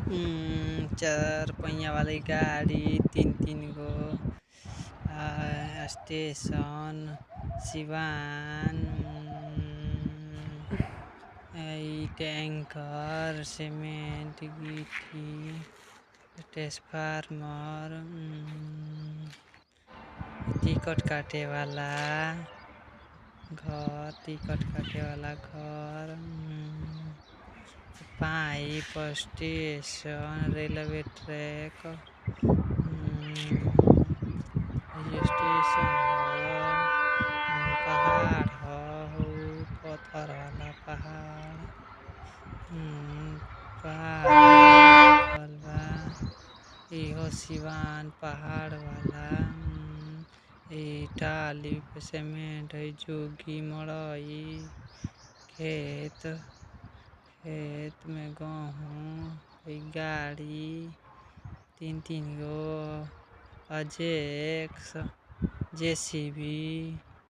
चार पहिया वाली गाड़ी तीन तीन गो स्टेशन सिवान टैंकर सीमेंट गिट्टी ट्रांसफार्मर टिकट काटे वाला घर pipe station railway track station पहाड़ पत्थर वाला पहाड़ इहो सिवान पहाड़ वाला टाली सीमेंट जोगी मड़ई खेत में गेहूं गाड़ी तीन गो जेसीबी